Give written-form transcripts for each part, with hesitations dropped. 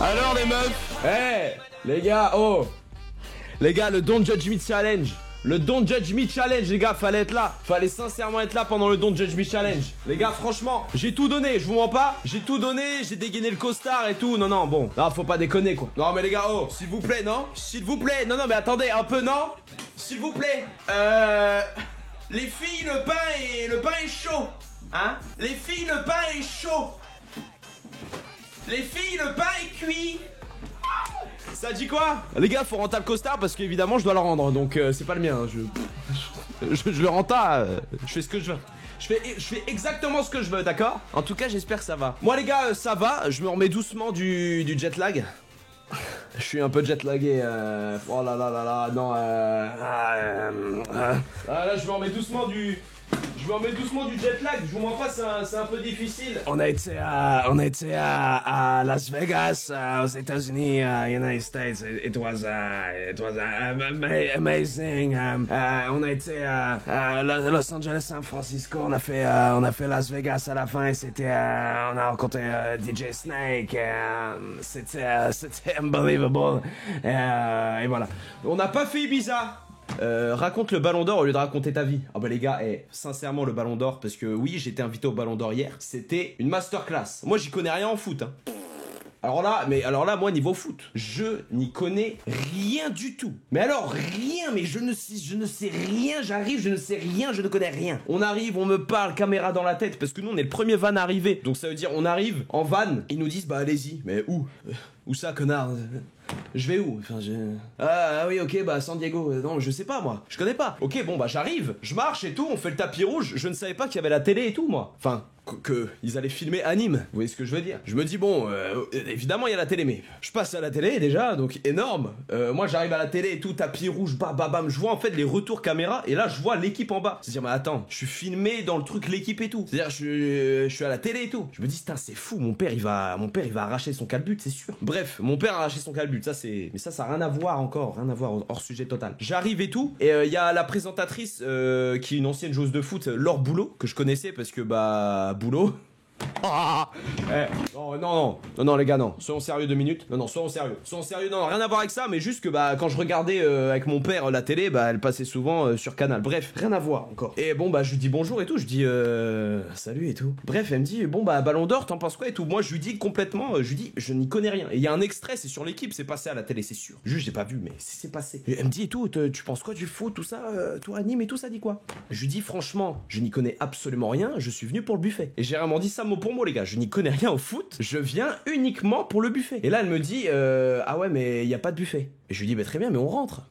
Alors les meufs, les gars, les gars, le Don't Judge Me Challenge. Le Don't Judge Me Challenge, les gars, fallait être là. Fallait sincèrement être là pendant le Don't Judge Me Challenge. Les gars, franchement, j'ai tout donné, je vous mens pas. J'ai tout donné, j'ai dégainé le costard et tout. Non, bon. Non, faut pas déconner, quoi. Non, mais les gars, s'il vous plaît, non. S'il vous plaît. Non, mais attendez, un peu, non. S'il vous plaît. Les filles, le pain est chaud. Hein? Les filles, le pain est chaud. Les filles, le pain est cuit. Ça dit quoi? Les gars, faut rentrer le costard parce qu'évidemment je dois le rendre, donc c'est pas le mien. Je le rends pas, je fais ce que je veux. Je fais exactement ce que je veux, d'accord? En tout cas, j'espère que ça va. Moi les gars, ça va, je me remets doucement du jet lag. Je suis un peu jet lagué, oh là là là là, non, là je me remets doucement du... jet lag, je vous mens pas, c'est un peu difficile. On a été à Las Vegas, aux États-Unis, United States. It was amazing. On a été à Los Angeles, San Francisco. On a fait Las Vegas à la fin. Et on a rencontré DJ Snake. C'était unbelievable. Et voilà. On n'a pas fait Ibiza. Raconte le Ballon d'Or au lieu de raconter ta vie. Ah bah les gars, sincèrement le Ballon d'Or, parce que oui, j'étais invité au Ballon d'Or hier, c'était une masterclass. Moi j'y connais rien en foot, hein. Alors là, moi niveau foot, je n'y connais rien du tout. Mais alors rien, mais je ne sais rien, j'arrive, je ne sais rien, je ne connais rien. On arrive, on me parle, caméra dans la tête, parce que nous on est le premier van arrivé. Donc ça veut dire on arrive en van, ils nous disent bah allez-y, mais où? Où ça connard? Je vais où? Enfin, Ah oui, ok, bah San Diego. Non, je sais pas, moi. Je connais pas. Ok, bon, bah j'arrive, je marche et tout, on fait le tapis rouge. Je ne savais pas qu'il y avait la télé et tout, moi. Enfin, ils allaient filmer à Nîmes. Vous voyez ce que je veux dire? Je me dis, bon, évidemment, il y a la télé, mais je passe à la télé déjà, donc énorme. Moi, j'arrive à la télé et tout, tapis rouge, bam. Je vois en fait les retours caméra et là, je vois l'équipe en bas. C'est-à-dire, mais attends, je suis filmé dans le truc l'équipe et tout. C'est-à-dire, je suis à la télé et tout. Je me dis, putain, c'est fou, mon père, il va arracher son calbut, c'est sûr. Bref, mon père a arraché son calbut, mais ça a rien à voir encore, hors sujet total. J'arrive et tout, et il y a la présentatrice qui est une ancienne joueuse de foot, Laure Boulot, que je connaissais parce que Boulot. Non, les gars, non. Soyons sérieux 2 minutes. Non, soyons sérieux. Non, rien à voir avec ça, mais juste que quand je regardais avec mon père la télé, elle passait souvent sur Canal. Bref, rien à voir encore. Et bon, je lui dis bonjour et tout. Je dis salut et tout. Bref, elle me dit bon, Ballon d'Or, t'en penses quoi et tout. Moi, je lui dis complètement, je lui dis je n'y connais rien. Et il y a un extrait, c'est sur l'équipe, c'est passé à la télé, c'est sûr. Juste, j'ai pas vu, mais c'est passé. Et elle me dit et tout, tu penses quoi du foot, tout ça, toi, anime et tout, ça dit quoi? Je lui dis franchement, je n'y connais absolument rien, je suis venu pour le buffet. Et j'ai vraiment dit ça mot pour mot, les gars, je n'y connais rien au foot, je viens uniquement pour le buffet. Et là, elle me dit ah ouais, mais il y a pas de buffet. Et je lui dis bah très bien, mais on rentre.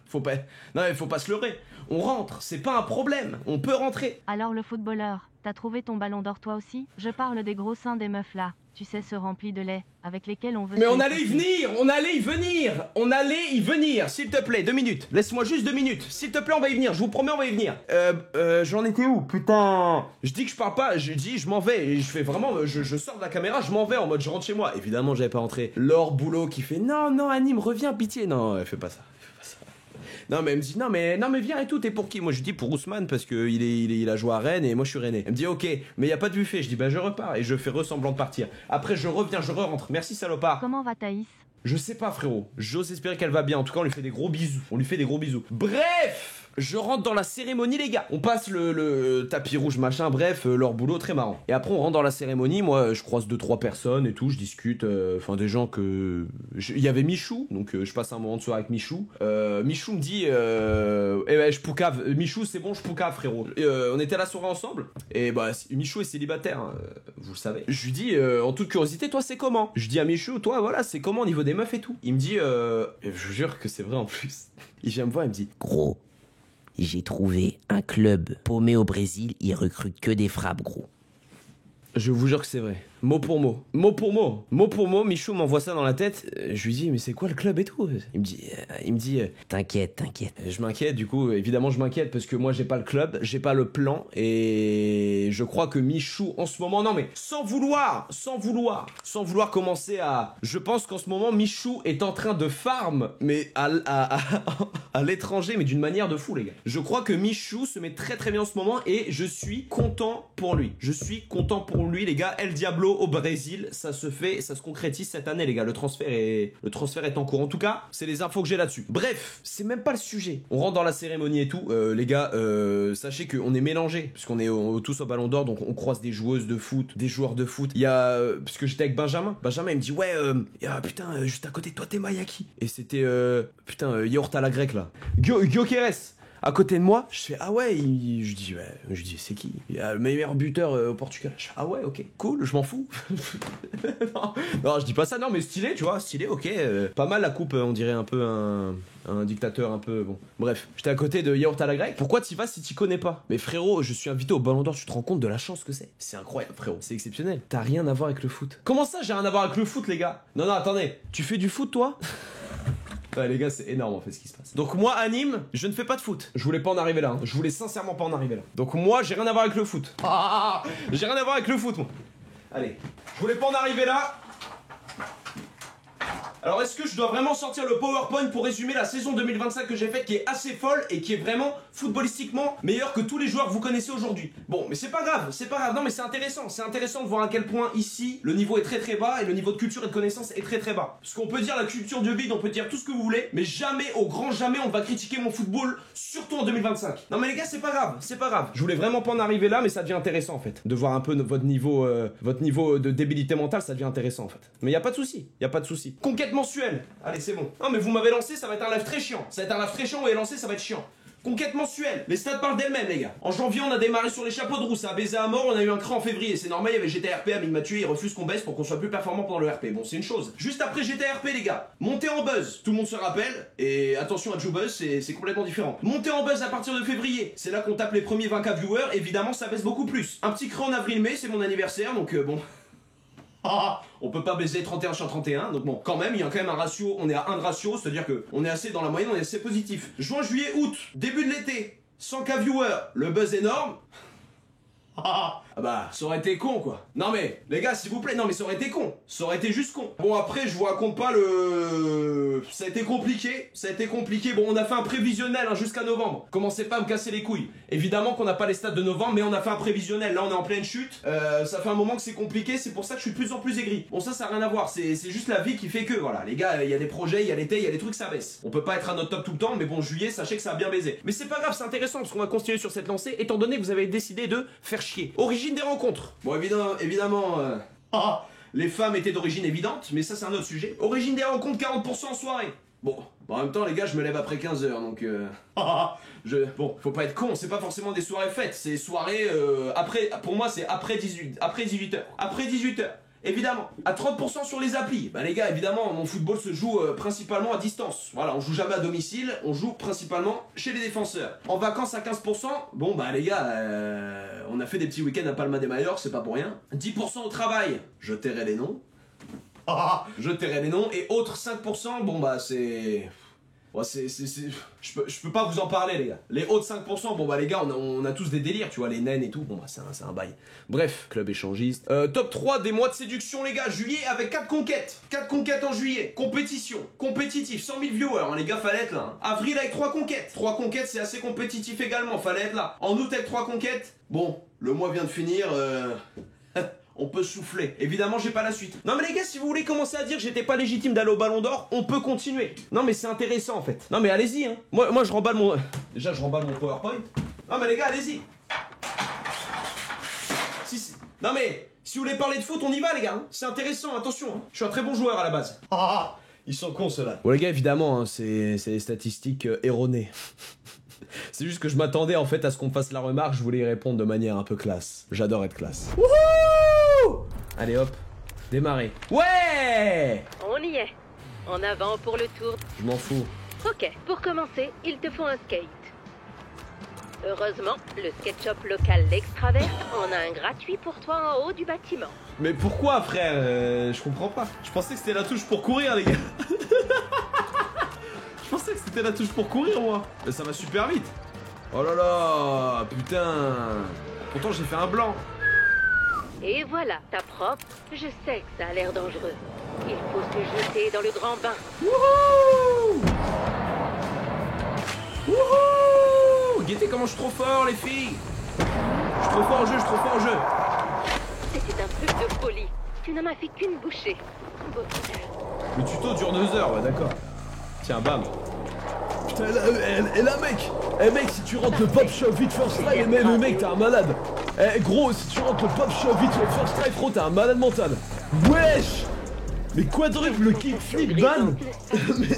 Faut pas se leurrer. On rentre, c'est pas un problème, on peut rentrer. Alors le footballeur, t'as trouvé ton Ballon d'Or toi aussi? Je parle des gros seins des meufs là, tu sais, ceux remplis de lait, avec lesquels on veut... Mais on allait y venir, s'il te plaît, 2 minutes. Laisse-moi juste 2 minutes, s'il te plaît, on va y venir, je vous promets, on va y venir. J'en étais où, putain? Je dis que je pars pas, je dis je m'en vais, et je fais vraiment, je sors de la caméra, je m'en vais en mode je rentre chez moi. Évidemment, j'avais pas rentré. Laure Boulot qui fait non, Anime, reviens, pitié. Non, elle fait pas ça. Non mais elle me dit non mais viens et tout, t'es pour qui? Moi je dis pour Ousmane parce que il a joué à Rennes et moi je suis rennais. Elle me dit ok, mais y a pas de buffet. Je dis je repars et je fais ressemblant de partir. Après je reviens, je rentre. Merci salopard. Comment va Thaïs? Je sais pas frérot, j'ose espérer qu'elle va bien. En tout cas on lui fait des gros bisous. Bref, je rentre dans la cérémonie les gars. On passe le tapis rouge machin, bref, leur boulot très marrant. Et après on rentre dans la cérémonie, moi je croise 2-3 personnes et tout, je discute, des gens que... Il y avait Michou, donc je passe un moment de soirée avec Michou. Michou me dit, je poucave, Michou c'est bon, je poucave frérot. On était à la soirée ensemble, et Michou est célibataire, hein, vous le savez. Je lui dis, en toute curiosité, toi c'est comment? Je dis à Michou, toi voilà, c'est comment au niveau des meufs et tout? Il me dit, je vous jure que c'est vrai en plus. Il vient me voir, il me dit, gros, j'ai trouvé un club paumé au Brésil, ils recrutent que des frappes, gros. Je vous jure que c'est vrai. Mot pour mot. Mot pour mot. Mot pour mot, Michou m'envoie ça dans la tête. Je lui dis, mais c'est quoi le club et tout? Il me dit, T'inquiète, t'inquiète. je m'inquiète, du coup, évidemment, je m'inquiète parce que moi, j'ai pas le club, j'ai pas le plan et je crois que Michou, en ce moment, non mais, sans vouloir commencer à... Je pense qu'en ce moment, Michou est en train de farm, mais à l'étranger, mais d'une manière de fou, les gars. Je crois que Michou se met très très bien en ce moment et je suis content pour lui. Je suis content pour lui, les gars. El Diablo au Brésil, ça se fait, ça se concrétise cette année, les gars. Le transfert est en cours. En tout cas, c'est les infos que j'ai là-dessus. Bref, c'est même pas le sujet. On rentre dans la cérémonie et tout. Les gars, sachez qu'on est mélangés, puisqu'on est tous au Ballon d'Or, donc on croise des joueuses de foot, des joueurs de foot. Il y a... parce que j'étais avec Benjamin. Benjamin, il me dit, ouais, putain, juste à côté de toi, t'es Mayaki. Et c'était, Yaourt à la grecque, là. Gyökeres. À côté de moi, je fais ah ouais, je dis c'est qui? Il y a le meilleur buteur au Portugal. Je fais ah ouais, ok, cool, je m'en fous. non, je dis pas ça, non, mais stylé, tu vois, stylé, ok. Pas mal la coupe, on dirait un peu un dictateur, un peu bon. Bref, j'étais à côté de Yaourt à la grecque. Pourquoi t'y vas si t'y connais pas? Mais frérot, je suis invité au Ballon d'Or, tu te rends compte de la chance que c'est? C'est incroyable, frérot, c'est exceptionnel. T'as rien à voir avec le foot. Comment ça, j'ai rien à voir avec le foot, les gars? Non, attendez, tu fais du foot, toi? Ouais, les gars, c'est énorme en fait ce qui se passe. Donc moi, à Nîmes, je ne fais pas de foot. Je voulais pas en arriver là. Hein. Je voulais sincèrement pas en arriver là. Donc moi, j'ai rien à voir avec le foot. J'ai rien à voir avec le foot, moi. Allez, je voulais pas en arriver là. Alors est-ce que je dois vraiment sortir le PowerPoint pour résumer la saison 2025 que j'ai faite, qui est assez folle et qui est vraiment footballistiquement meilleure que tous les joueurs que vous connaissez aujourd'hui? Bon, mais c'est pas grave, non mais c'est intéressant de voir à quel point ici le niveau est très très bas et le niveau de culture et de connaissance est très très bas. Parce qu'on peut dire la culture de vide, on peut dire tout ce que vous voulez, mais jamais, au grand jamais, on va critiquer mon football, surtout en 2025. Non mais les gars, c'est pas grave. Je voulais vraiment pas en arriver là, mais ça devient intéressant en fait. De voir un peu votre niveau de débilité mentale, ça devient intéressant en fait. Mais y a pas de souci. Conquête mensuelle. Allez, c'est bon. Non mais vous m'avez lancé, ça va être un live très chiant. Vous m'avez lancé, ça va être chiant. Conquête mensuelle. Les stats parlent d'elles-mêmes, les gars. En janvier, on a démarré sur les chapeaux de roue, ça a baisé à mort, on a eu un cran en février. C'est normal, il y avait GTRP, Amig m'a tué, il refuse qu'on baisse pour qu'on soit plus performant pendant le RP. Bon, c'est une chose. Juste après GTRP, les gars, montée en buzz. Tout le monde se rappelle. Et attention à Joe Buzz, c'est complètement différent. Montée en buzz à partir de février. C'est là qu'on tape les premiers 20K viewers. Évidemment, ça baisse beaucoup plus. Un petit cran en avril-mai, c'est mon anniversaire, donc bon. On peut pas baiser 31 sur 31, donc bon, quand même, il y a quand même un ratio, on est à 1 de ratio, c'est-à-dire que on est assez dans la moyenne, on est assez positif. Juin, juillet, août, début de l'été, 100K viewers, le buzz énorme. Ah bah, ça aurait été con quoi. Non mais, les gars, s'il vous plaît, non mais ça aurait été con. Ça aurait été juste con. Bon après, je vous raconte pas le... Ça a été compliqué. Bon, on a fait un prévisionnel hein, jusqu'à novembre. Commencez pas à me casser les couilles. Évidemment qu'on n'a pas les stats de novembre, mais on a fait un prévisionnel. Là, on est en pleine chute. Ça fait un moment que c'est compliqué, c'est pour ça que je suis de plus en plus aigri. Bon, ça n'a rien à voir. C'est juste la vie qui fait que, voilà. Les gars, il y a des projets, il y a l'été, il y a des trucs, ça baisse. On peut pas être à notre top tout le temps, mais bon, juillet, sachez que ça a bien baisé. Mais c'est pas grave, c'est intéressant parce qu'on va continuer sur cette lancée, étant donné que vous avez décidé de faire chier. Origine des rencontres. Bon, évidemment, les femmes étaient d'origine évidente, mais ça c'est un autre sujet. Origine des rencontres, 40% en soirée. Bon, en même temps, les gars, je me lève après 15h, donc bon, faut pas être con, c'est pas forcément des soirées fêtes, c'est soirées après, pour moi c'est après 18h. Après 18h. Évidemment, à 30% sur les applis. Bah les gars, évidemment, mon football se joue principalement à distance. Voilà, on joue jamais à domicile, on joue principalement chez les défenseurs. En vacances à 15%, bon bah les gars, on a fait des petits week-ends à Palma de Mallorca, c'est pas pour rien. 10% au travail, je tairai les noms. Et autres 5%, bon bah c'est... Ouais, je peux pas vous en parler les gars. Les autres 5%, bon bah les gars, on a tous des délires, tu vois, les naines et tout, bon bah c'est un bail. Bref, club échangiste. Top 3 des mois de séduction les gars, juillet avec 4 conquêtes. 4 conquêtes en juillet. Compétition, compétitif, 100 000 viewers, hein, les gars, fallait être là. Hein. Avril avec 3 conquêtes. 3 conquêtes, c'est assez compétitif également, fallait être là. En août avec 3 conquêtes, bon, le mois vient de finir, on peut souffler. Évidemment, j'ai pas la suite. Non mais les gars, si vous voulez commencer à dire que j'étais pas légitime d'aller au Ballon d'Or, on peut continuer. Non mais c'est intéressant en fait. Non mais allez-y hein. Moi je remballe mon... Déjà je remballe mon PowerPoint. Non mais les gars, allez-y. Non mais, si vous voulez parler de foot, on y va les gars. Hein. C'est intéressant, attention. Hein. Je suis un très bon joueur à la base. Ils sont cons ceux-là. Bon les gars, évidemment, hein, c'est des statistiques erronées. C'est juste que je m'attendais en fait à ce qu'on me fasse la remarque, je voulais y répondre de manière un peu classe. J'adore être classe. Wouhou! Allez hop, démarrer. Ouais! On y est. En avant pour le tour. Je m'en fous. Ok, pour commencer, il te faut un skate. Heureusement, le skate shop local L'Extraverse en a un gratuit pour toi en haut du bâtiment. Mais pourquoi, frère? Je comprends pas. Je pensais que c'était la touche pour courir, les gars. Je pensais que c'était la touche pour courir, moi. Mais ça va super vite. Oh là là, putain. Pourtant, j'ai fait un blanc. Et voilà, ta propre. Je sais que ça a l'air dangereux. Il faut se jeter dans le grand bain. Wouhou! Wouhou! Guettez comment je suis trop fort, les filles. Je suis trop fort au jeu, je suis trop fort au jeu. C'était un truc de folie. Tu n'en as fait qu'une bouchée. Beau visage. Le tuto dure 2 heures, ouais, d'accord. Tiens, bam. Putain, et là, mec! Eh, mec, si tu rentres le pop shove vite first try, le mec, t'es un malade. Eh, gros, si tu rentres le pop shove vite first try, frérot, t'es un malade mental. Wesh! Mais quadruple le kickflip ban. Mais...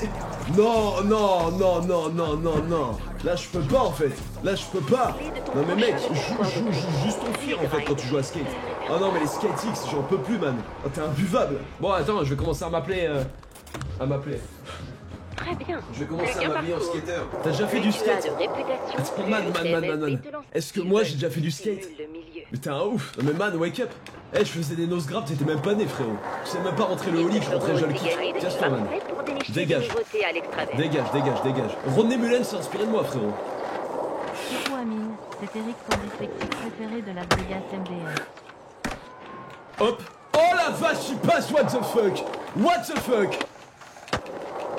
Non, non, non, non, non, non, non. Là, je peux pas, en fait. Là, je peux pas. Non, mais mec, joue juste ton fire, en fait, quand tu joues à skate. Oh non, mais les skate X, j'en peux plus, man. Oh, t'es imbuvable. Bon, attends, je vais commencer à m'appeler... Très bien. Je vais commencer à Bien m'habiller en parcours. skater. T'as déjà fait du Tu as skate? de réputation. Attends, man. Est-ce que moi, j'ai déjà fait du skate? Le milieu. Mais t'es un ouf. Non mais man, wake up. Eh, je faisais des nose grabs, t'étais même pas né, frérot. Je sais même pas rentrer le holly, je rentrais déjà le kick. Tiens-toi, man. Dégage. Dégage. Rodney Mullen s'est inspiré de moi, frérot. Coucou Amine, c'est Eric, ton dyslexie préféré de la Vegas MDR. Hop. Oh la vache, il passe, what the fuck? What the fuck?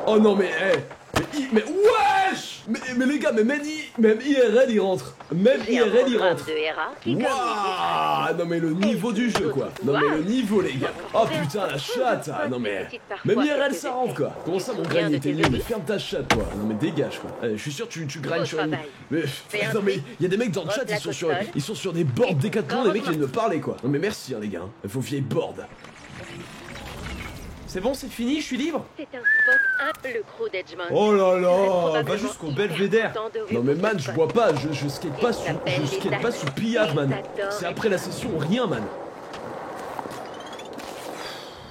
Oh non mais, mais wesh! Mais les gars, mais même IRL il rentre. Même J'ai un IRL il programme rentre. de RA qui comme Waouh! Non mais le niveau du jeu quoi. Non mais le niveau les gars. Oh putain la chatte. Ah non mais. Même IRL ça rentre quoi. Comment ça mon grain il était nul? Mais ferme ta chatte quoi. Non mais dégage quoi. Je suis sûr tu grindes sur une. Mais non mais il y a des mecs dans le chat ils sont sur des boards Décathlon, les mecs ils viennent me parler quoi. Non mais merci hein les gars. Vos vieilles boards. C'est bon, c'est fini, je suis libre? C'est un spot, le crew d'Edgemont. Oh là là, Probablement va jusqu'au hyper Belvédère. content de Non mais vous man, je spot. bois pas, je skate pas sous pillave man. C'est après la session, rien man.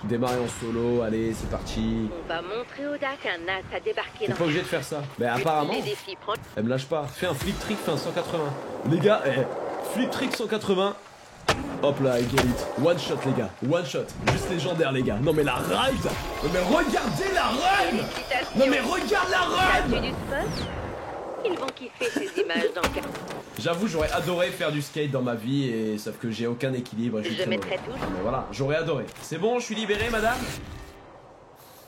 Démarrer en solo, allez, c'est parti. On va montrer au DAC un as à débarquer T'es dans pas obligé de faire ça. Mais apparemment, les défis, prends elle me lâche pas. Fais un flip trick, fais un 180. Les gars, flip trick 180. Hop là, I get it. One shot les gars, one shot. Juste légendaire les gars. Non mais la ride. Non mais regardez la run. félicitations. Non mais regarde la Tu run. du spot. Ils vont kiffer ces images dans le cas. J'avoue, j'aurais adoré faire du skate dans ma vie, et sauf que j'ai aucun équilibre. Et Je suis très mettrai mauvais. tout. Mais voilà, j'aurais adoré. C'est bon, je suis libéré, madame.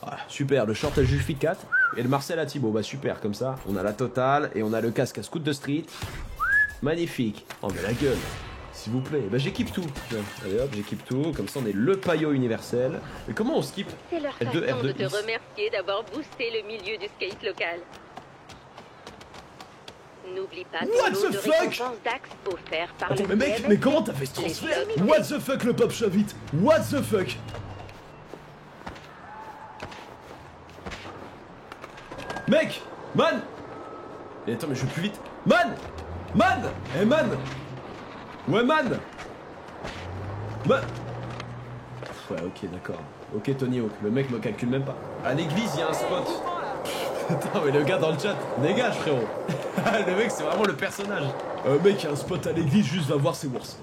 Ah, super, le short à Jules Fit 4 et le Marcel à Thibaut. Bah super, comme ça, on a la totale et on a le casque à scoot de street. Magnifique. Oh mais la gueule. S'il vous plaît, bah j'équipe tout. Tiens, allez hop, j'équipe tout. Comme ça, on est le paillot universel. Mais comment on skip? C'est leur L2, façon de R2, te X. remercier d'avoir boosté le milieu du skate local. N'oublie pas ton What lot the de fuck? récompenses d'axe offert par Attends, le mais mec, CMS. mais comment t'as fait ce transfert? What the fuck le pop shove it? What the fuck? Mec! Man! Et attends, mais je vais plus vite. Man! Man! Eh man! Ouais man! Man! Ouais, ok, d'accord. Ok, Tony Hawk, le mec me calcule même pas. À l'église, il y a un spot. Attends, mais le gars dans le chat, dégage frérot. Le mec, c'est vraiment le personnage. Mec, il y a un spot à l'église, juste va voir, c'est worse.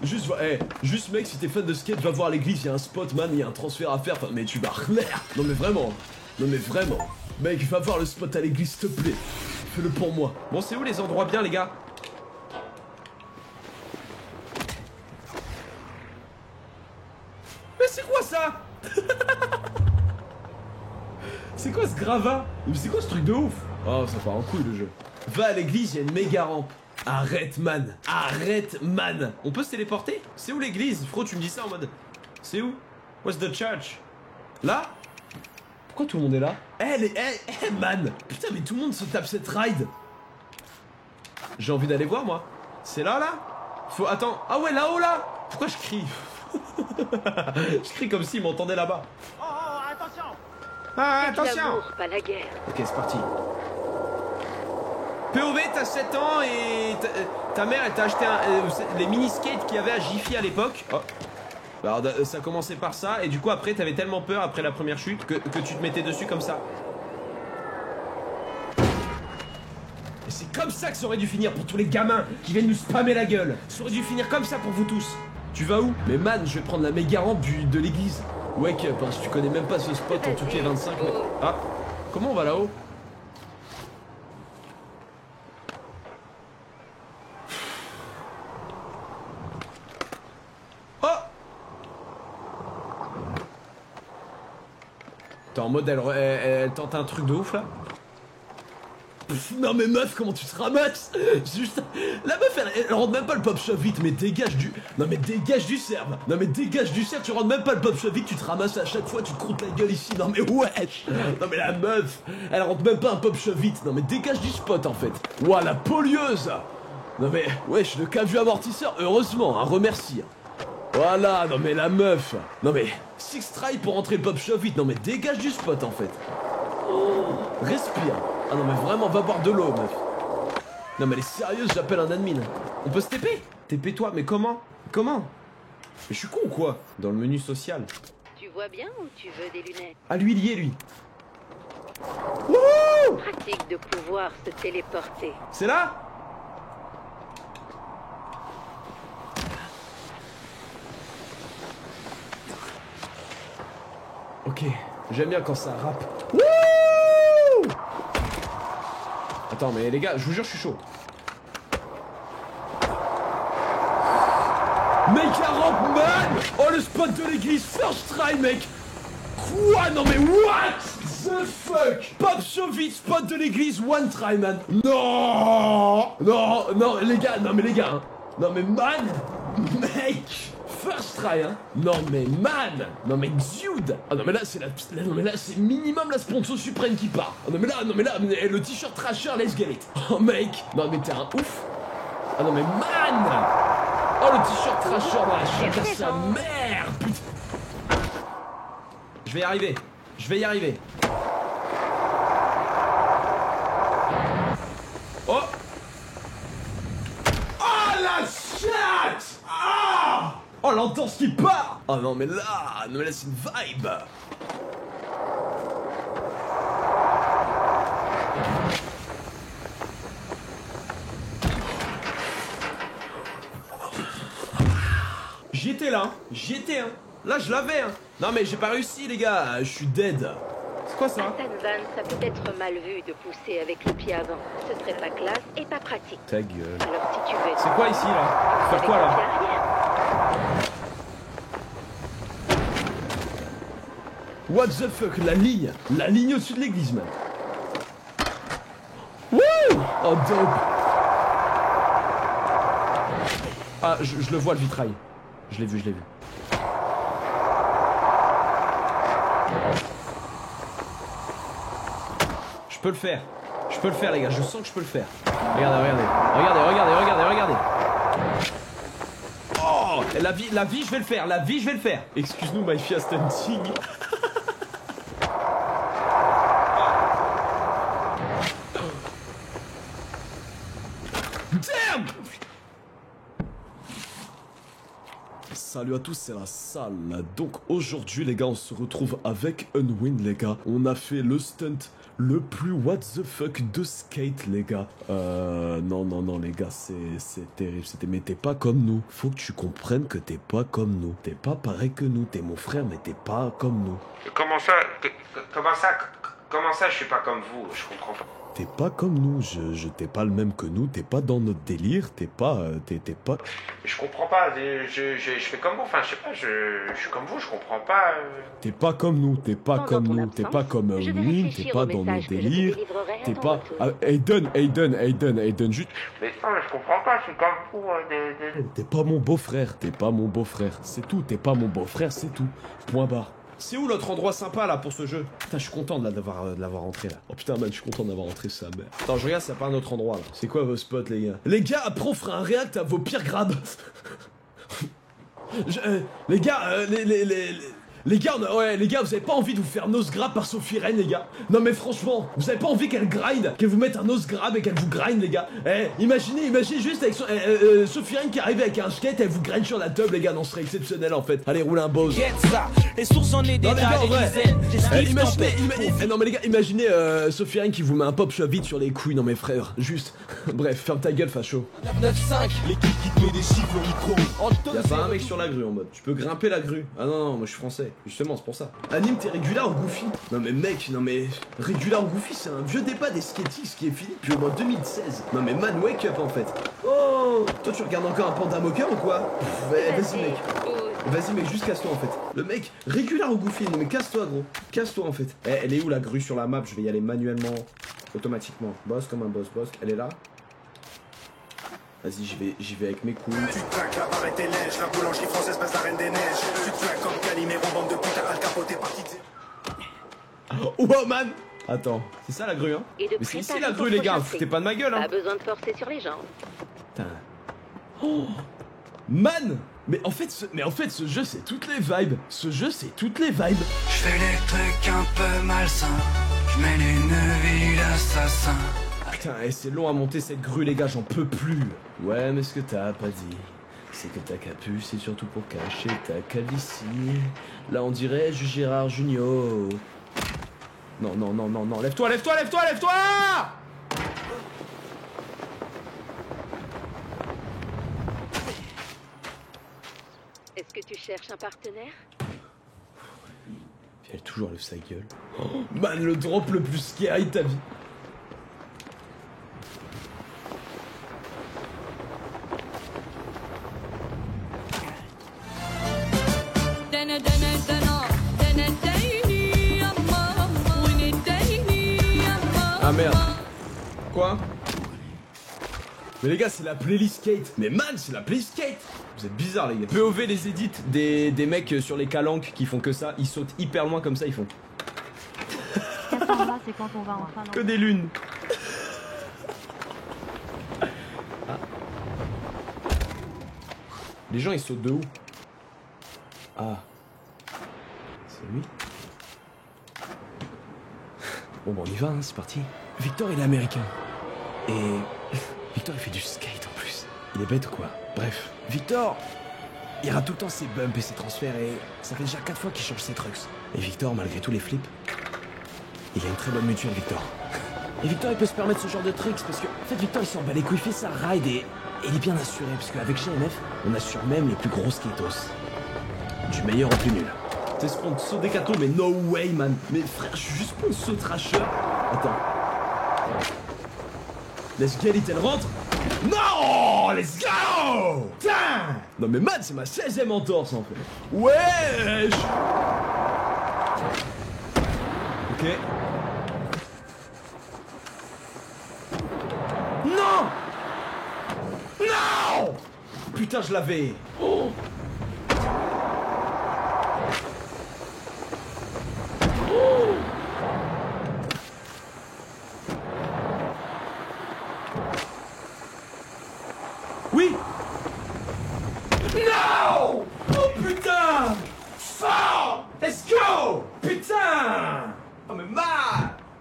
Juste mec, si t'es fan de skate, va voir à l'église, il y a un spot, man, il y a un transfert à faire. Enfin, mais tu vas relaire. Non mais vraiment. Non mais vraiment. Mec, va voir le spot à l'église, s'il te plaît. Fais-le pour moi. Bon, c'est où les endroits bien, les gars? Mais c'est quoi ça? C'est quoi ce gravat? Mais c'est quoi ce truc de ouf? Oh, ça part en couille le jeu. Va à l'église, il y a une méga rampe. Arrête man. Arrête man. On peut se téléporter? C'est où l'église? Frérot, tu me dis ça en mode... C'est où? What's the church? Là? Pourquoi tout le monde est là? Man. Putain, mais tout le monde se tape cette ride. J'ai envie d'aller voir moi. C'est là là? Faut... Attends. Ah ouais, là-haut là. Pourquoi je crie? Je crie comme s'ils m'entendaient là-bas. Ah, C'est attention! l'amour, pas la guerre. Ok, c'est parti. POV, t'as 7 ans et ta mère, elle t'a acheté les mini-skates qu'il y avait à Jiffy à l'époque. Oh. Alors, ça commençait par ça, et du coup, après, t'avais tellement peur après la première chute que tu te mettais dessus comme ça. Et c'est comme ça que ça aurait dû finir pour tous les gamins qui viennent nous spammer la gueule. Ça aurait dû finir comme ça pour vous tous. Tu vas où? Mais man, je vais prendre la méga rampe de l'église. Wake up, parce que tu connais même pas ce spot en tout cas 25 mais... Ah, comment on va là-haut? Oh! T'es en mode elle tente un truc de ouf là? Non mais meuf, comment tu te ramasses? Juste... La meuf elle rentre même pas le pop shop vite, mais dégage du... Non mais dégage du cerf. Non mais dégage du cerf, tu rentres même pas le pop shop vite, tu te ramasses à chaque fois, tu te croûtes la gueule ici. Non mais wesh. Non mais la meuf, elle rentre même pas un pop shop vite. Non mais dégage du spot en fait. Ouah la polieuse. Non mais wesh, le cas-vu amortisseur, heureusement, hein, remercie. Voilà, non mais la meuf. Non mais 6 try pour rentrer le pop shop vite. Non mais dégage du spot en fait. Respire. Ah non mais vraiment, va boire de l'eau meuf. Non mais elle est sérieuse, j'appelle un admin. On peut se TP? TP-toi, mais comment? Comment? Mais je suis con ou quoi? Dans le menu social. Tu vois bien ou tu veux des lunettes? Ah lui il y est lui. Wouhou! Pratique de pouvoir se téléporter. C'est là? Ok, j'aime bien quand ça rappe. Wouh! Attends, mais les gars, je vous jure, je suis chaud. Mec, la rampe, man! Oh, le spot de l'église, first try, mec! Quoi? Non, mais what the fuck? Pop Chauvit, spot de l'église, one try, man! Non! Non, non, les gars, non, mais les gars, hein. Non, mais man! Mec! First try, hein. Non mais man. Non mais dude. Ah non mais là c'est non mais là c'est minimum la sponsor suprême qui part. Ah non mais là le t-shirt trasher, let's get it. Oh mec. Non mais t'es un ouf. Ah non mais man. Oh le t-shirt trasher dans la chatte à sa mère. Putain. Je vais y arriver. Je vais y arriver. Oh. Oh la chatte. Ah. Oh l'entorse qui part. Oh non mais là c'est une vibe. J'y étais là, j'y étais hein. Là je l'avais hein. Non mais j'ai pas réussi les gars, je suis dead. C'est quoi ça? Certaines vannes, ça peut être mal vu de pousser avec le pied avant. Ce serait pas classe et pas pratique. Ta gueule. Alors si tu veux... C'est quoi ici là? Faire quoi là? What the fuck? La ligne au-dessus de l'église, man. Wouh! Oh, dope. Ah, je le vois, le vitrail. Je l'ai vu. Je peux le faire, les gars. Je sens que je peux le faire. Regardez. Oh! La vie, je vais le faire. Excuse-nous, my fia stunting. Damn! Salut à tous, c'est la salle. Donc aujourd'hui les gars, on se retrouve avec Unwin les gars. On a fait le stunt le plus what the fuck de skate les gars. Non les gars, c'est terrible. Mais t'es pas comme nous. Faut que tu comprennes que t'es pas comme nous. T'es pas pareil que nous. T'es mon frère mais t'es pas comme nous. Comment ça je suis pas comme vous? Je comprends pas. T'es pas comme nous, t'es pas le même que nous, t'es pas dans notre délire, t'es pas... Je comprends pas, je fais comme vous, enfin je sais pas, je suis comme vous, je comprends pas. T'es pas comme nous, t'es pas comme nous, t'es pas comme Win, t'es pas dans nos délires, t'es pas... Aiden, juste... Mais non, je comprends pas, je suis comme vous. T'es pas mon beau-frère, c'est tout, t'es pas mon beau-frrère, c'est tout, point barre. C'est où l'autre endroit sympa là pour ce jeu? Putain, je suis content de l'avoir rentré là. Oh putain, man, je suis content d'avoir rentré ça, merde. Attends, je regarde s'il n'y a pas un autre endroit là. C'est quoi vos spots, les gars? Les gars, après on fera un react à vos pires grades. Les gars, Les gars, ouais, les gars, vous avez pas envie de vous faire nose grab par Sophie Rennes, les gars? Non mais franchement, vous avez pas envie qu'elle grind, qu'elle vous mette un nose grab et qu'elle vous grind, les gars? Imaginez juste avec Sophie Rennes qui arrive avec un skate, elle vous grind sur la tub, les gars, non, ce serait exceptionnel en fait. Allez, roule un boss. Les sources en est des non mais les gars, imaginez Sophie Rennes qui vous met un pop shove vite sur les couilles, non mais frère, juste. Bref, ferme ta gueule, facho. 995, l'équipe qui te met des chiffres au micro. Y'a pas un mec sur la grue en mode, tu peux grimper la grue. Ah non, moi je suis français, justement, c'est pour ça. Anime, t'es régular ou goofy? Non mais mec, non mais régular ou goofy, c'est un vieux débat des skatix qui est fini depuis au moins 2016. Non mais man, wake up en fait. Oh, toi tu regardes encore un panda moqueur ou quoi? Ouais, vas-y mec. Vas-y mec, juste casse-toi en fait. Le mec, régular ou goofy? Non mais casse-toi gros. Casse-toi en fait. Elle est où la grue sur la map? Je vais y aller manuellement, automatiquement. Boss comme un boss, elle est là. Vas-y, j'y vais avec mes couilles. Tu te claques, la barre et tes lèches, la boulangerie française passe la reine des neiges. Tu te claques comme Calimero, bande de putes, Al Capote, parti de... Oh man. Attends, c'est ça la grue hein? Et de mais c'est ici préparer la grue ton les gars, prochain foutez pas de ma gueule hein. Pas besoin de forcer sur les jambes. Putain. Oh man. Mais en fait ce jeu c'est toutes les vibes. Ce jeu c'est toutes les vibes. Je fais les trucs un peu malsains. Je mène une vie d'assassin. Putain, c'est long à monter cette grue les gars, j'en peux plus. Ouais mais ce que t'as pas dit, c'est que ta capuche c'est surtout pour cacher ta calvitie. Là on dirait du Gérard Junior. Non, non, non, non, non, lève-toi, lève-toi, lève-toi, lève-toi! Est-ce que tu cherches un partenaire? Elle toujours lève sa gueule. Oh, man, le drop le plus scary de ta vie. Ah merde. Quoi? Mais les gars, c'est la playlist skate. Mais man, c'est la playlist skate. Vous êtes bizarres les gars. POV les edits des mecs sur les calanques qui font que ça. Ils sautent hyper loin comme ça, ils font. C'est quand on va enfin Que des lunes. Ah. Les gens ils sautent de où? Ah. C'est lui. Bon bah on y va hein, c'est parti. Victor il est américain. Et Victor il fait du skate en plus. Il est bête ou quoi? Bref, Victor il rate tout le temps ses bumps et ses transferts et ça fait déjà 4 fois qu'il change ses trucs. Et Victor malgré tous les flips, il a une très bonne mutuelle Victor. Et Victor il peut se permettre ce genre de tricks parce que en fait Victor il s'en bat les couilles, il fait sa ride et il est bien assuré parce qu'avec GMF on assure même les plus gros skatos. Du meilleur au plus nul. T'es sponsor Décato mais no way man. Mais frère je suis juste sponsor trasher. Attends. Let's get it, elle rentre. Non, let's go. Putain. Non mais man c'est ma 16ème entorse en fait. Wesh. Ok. Non. Non. Putain je l'avais. Oh. Oui. Non. Oh putain. Fort. Let's go. Putain. Oh mais mal.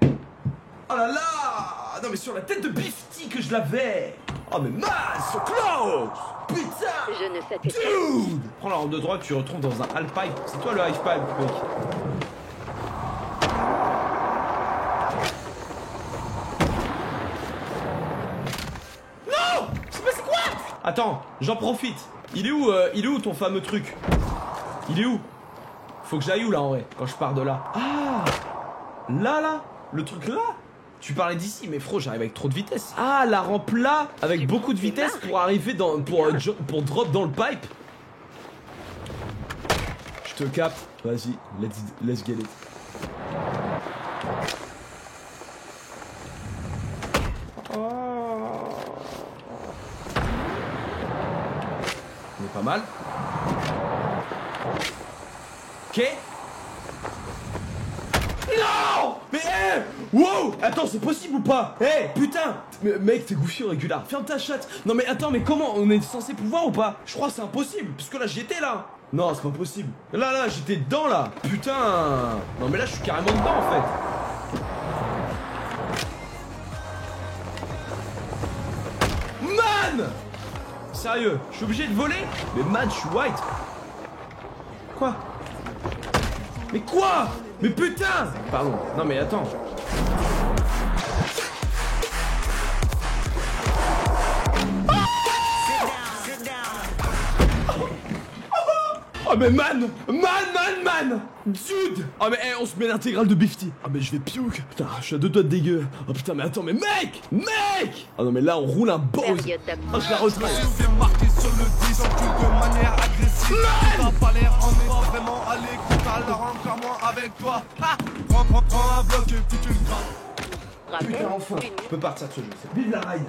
Oh là là. Non mais sur la tête de Bifty que je l'avais. Oh mais mal. So close. Putain. Je ne satisfais. Dude. Prends la rampe de droite, tu retrouves dans un half-pipe. C'est toi le half-pipe mec. Attends, j'en profite. Il est où ton fameux truc? Il est où? Faut que j'aille où là en vrai, quand je pars de là? Ah! Là? Le truc là? Tu parlais d'ici, mais frérot, j'arrive avec trop de vitesse. Ah, la rampe là, avec beaucoup de vitesse pour arriver dans. Pour drop dans le pipe. Je te capte. Vas-y, let's get it. On est pas mal. Ok. Non. Mais wow. Attends, c'est possible ou pas? Putain. Mais, mec, t'es goofy au régular. Ferme ta chatte. Non mais attends, mais comment? On est censé pouvoir ou pas? Je crois que c'est impossible, puisque là j'y étais là. Non, c'est pas possible. Là, j'étais dedans, là. Putain. Non, mais là, je suis carrément dedans, en fait. Man! Sérieux, je suis obligé de voler? Mais man, je suis white. Quoi? Mais quoi? Mais putain! Pardon. Non, mais attends. Oh mais man! Dude! Oh mais on se met l'intégrale de Bifty. Ah mais je vais puke. Putain, je suis à 2 doigts de dégueu. Oh putain mais attends mais mec! Ah non mais là on roule un boss. Oh je la retrace. marqué sur le 10 de manière agressive. Tu n'as pas l'air en est vraiment à l'écoute, alors encore moins avec toi. Prends un bloc et puis tu le grattes. Putain enfin, je peux partir de ce jeu. Vive la ride!